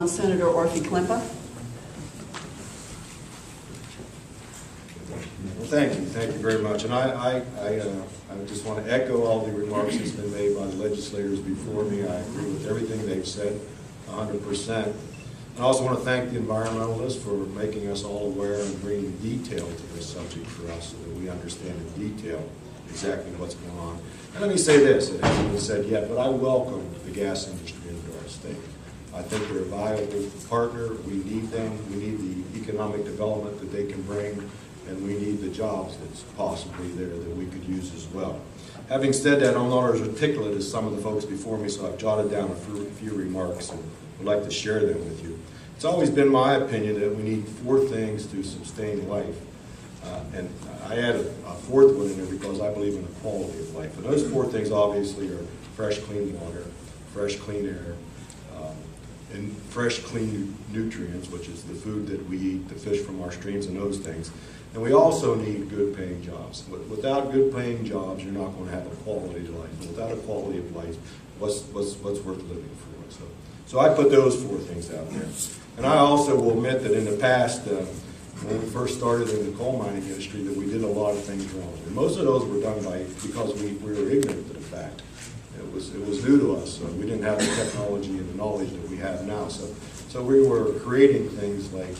Senator Orphy Klempa. Well, thank you very much. And I just want to echo all the remarks that's been made by the legislators before me. I agree with everything they've said, 100%. And I also want to thank the environmentalists for making us all aware and bringing detail to this subject for us so that we understand in detail exactly what's going on. And let me say this, it hasn't been said yet, but I welcome the gas industry into our state. I think they're a viable partner. We need them. We need the economic development that they can bring, and we need the jobs that's possibly there that we could use as well. Having said that, I'm not as articulate as some of the folks before me, so I've jotted down a few remarks and would like to share them with you. It's always been my opinion that we need 4 things to sustain life. And I add a 4th one in there because I believe in the quality of life. And those 4 things obviously are fresh, clean water, fresh, clean air, and fresh, clean nutrients, which is the food that we eat, the fish from our streams and those things. And we also need good paying jobs. Without good paying jobs, you're not going to have a quality of life. And without a quality of life, what's worth living for? So I put those 4 things out there. And I also will admit that in the past, when we first started in the coal mining industry, that we did a lot of things wrong. And most of those were done because we were ignorant to the fact. It was new to us. We didn't have the technology and the knowledge that we have now. So we were creating things like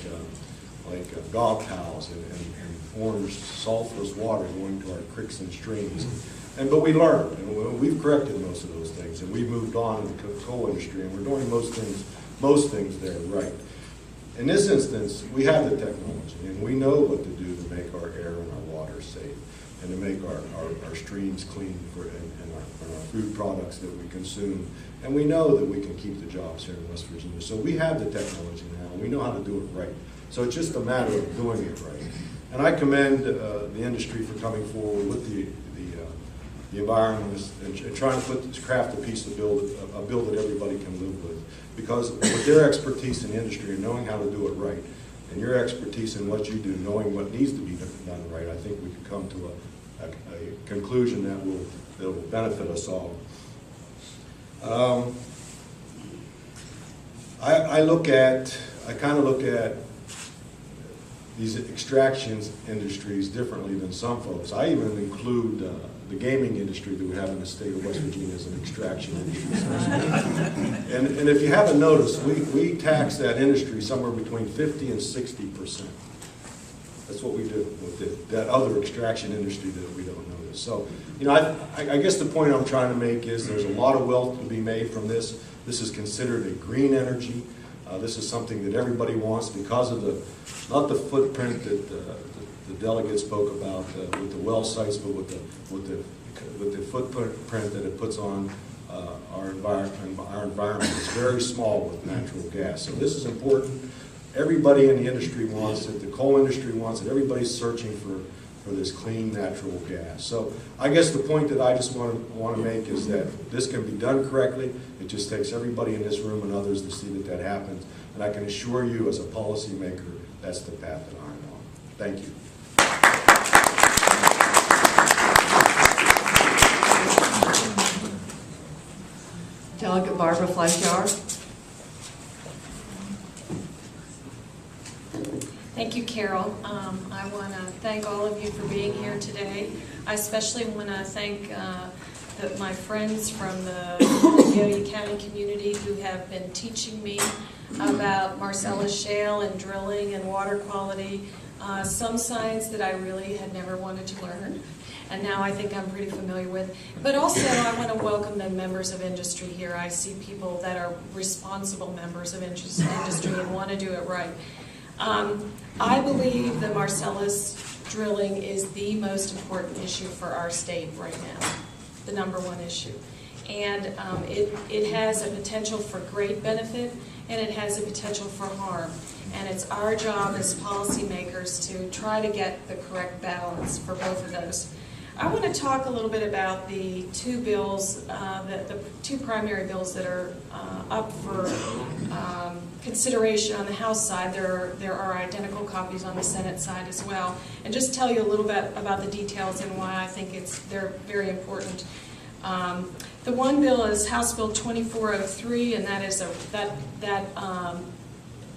dog towels and orange sulfurous water going to our creeks and streams. But we learned, and we've corrected most of those things, and we've moved on in the coal industry, and we're doing most things there right. In this instance, we have the technology, and we know what to do to make our air and our water safe, and to make our streams clean and our food products that we consume. And we know that we can keep the jobs here in West Virginia. So we have the technology now, and we know how to do it right. So it's just a matter of doing it right. And I commend the industry for coming forward with the environmentalists and trying to craft a piece of a bill that everybody can live with. Because with their expertise in the industry and knowing how to do it right, and your expertise in what you do, knowing what needs to be done right, I think we could come to a conclusion that will benefit us all. I kind of look at these extractions industries differently than some folks. I even include the gaming industry that we have in the state of West Virginia as an extraction industry. And if you haven't noticed, we tax that industry somewhere between 50 and 60%. That's what we do with that other extraction industry that we don't notice. So, I guess the point I'm trying to make is there's a lot of wealth to be made from this. This is considered a green energy. This is something that everybody wants because of not the footprint that the delegate spoke about with the well sites, but with the footprint that it puts on our environment. It's very small with natural gas. So this is important. Everybody in the industry wants it. The coal industry wants it. Everybody's searching for this clean natural gas. So I guess the point that I just want to make is that this can be done correctly. It just takes everybody in this room and others to see that happens. And I can assure you as a policymaker, that's the path that I'm on. Thank you. Delegate Barbara Fleisch. Thank you, Carol. I want to thank all of you for being here today. I especially want to thank my friends from the Geauga County community who have been teaching me about Marcellus shale and drilling and water quality, some science that I really had never wanted to learn, and now I think I'm pretty familiar with. But also I want to welcome the members of industry here. I see people that are responsible members of industry and want to do it right. I believe the Marcellus drilling is the most important issue for our state right now, the #1 issue. And it has a potential for great benefit, and it has a potential for harm. And it's our job as policymakers to try to get the correct balance for both of those. I want to talk a little bit about the 2 bills, the 2 primary bills that are up for consideration on the House side. There are identical copies on the Senate side as well. And just tell you a little bit about the details and why I think they're very important. The one bill is House Bill 2403, and that is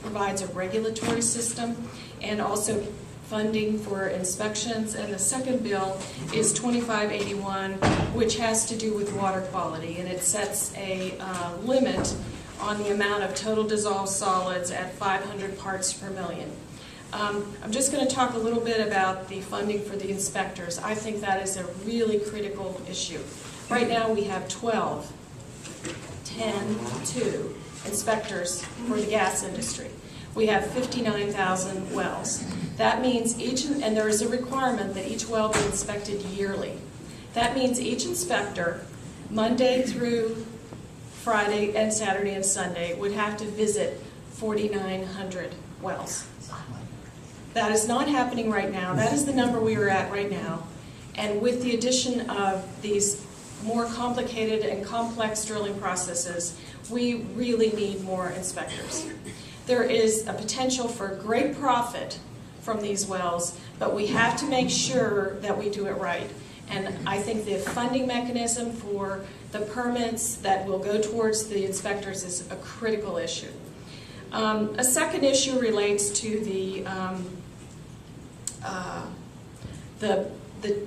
provides a regulatory system and also funding for inspections. And the second bill is 2581, which has to do with water quality, and it sets a limit on the amount of total dissolved solids at 500 parts per million. I'm just going to talk a little bit about the funding for the inspectors. I think that is a really critical issue. Right now we have 12, 10, 2 inspectors for the gas industry. We have 59,000 wells. That means and there is a requirement that each well be inspected yearly. That means each inspector, Monday through Friday and Saturday and Sunday, would have to visit 4,900 wells. That is not happening right now. That is the number we are at right now. And with the addition of these more complicated and complex drilling processes, we really need more inspectors. There is a potential for great profit from these wells, but we have to make sure that we do it right. And I think the funding mechanism for the permits that will go towards the inspectors is a critical issue. A second issue relates to the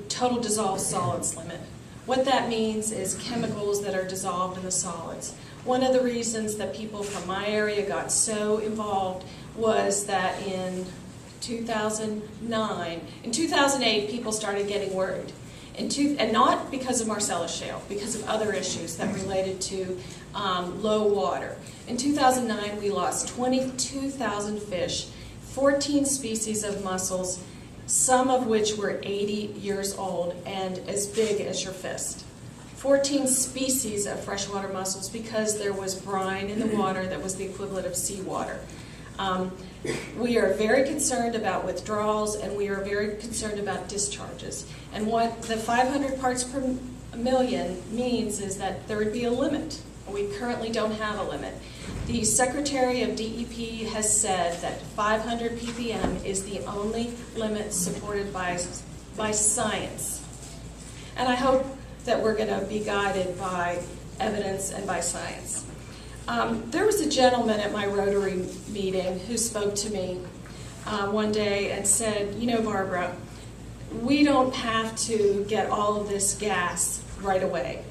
total dissolved solids limit. What that means is chemicals that are dissolved in the solids. One of the reasons that people from my area got so involved was that in 2009, in 2008, people started getting worried. And not because of Marcellus shale, because of other issues that related to low water. In 2009, we lost 22,000 fish, 14 species of mussels, some of which were 80 years old and as big as your fist. 14 species of freshwater mussels because there was brine in the water that was the equivalent of seawater. We are very concerned about withdrawals, and we are very concerned about discharges. And what the 500 parts per million means is that there would be a limit. We currently don't have a limit. The Secretary of DEP has said that 500 ppm is the only limit supported by science. And I hope that we're going to be guided by evidence and by science. There was a gentleman at my Rotary meeting who spoke to me one day and said, you know, Barbara, we don't have to get all of this gas right away.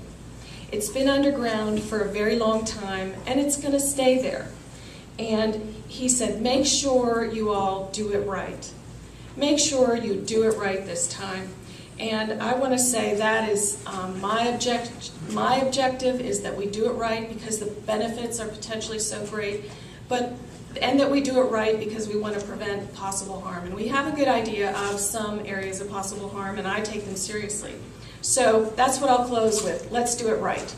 It's been underground for a very long time, and it's going to stay there. And he said, make sure you all do it right. Make sure you do it right this time. And I want to say that is my objective is that we do it right because the benefits are potentially so great, and that we do it right because we want to prevent possible harm. And we have a good idea of some areas of possible harm, and I take them seriously. So that's what I'll close with. Let's do it right.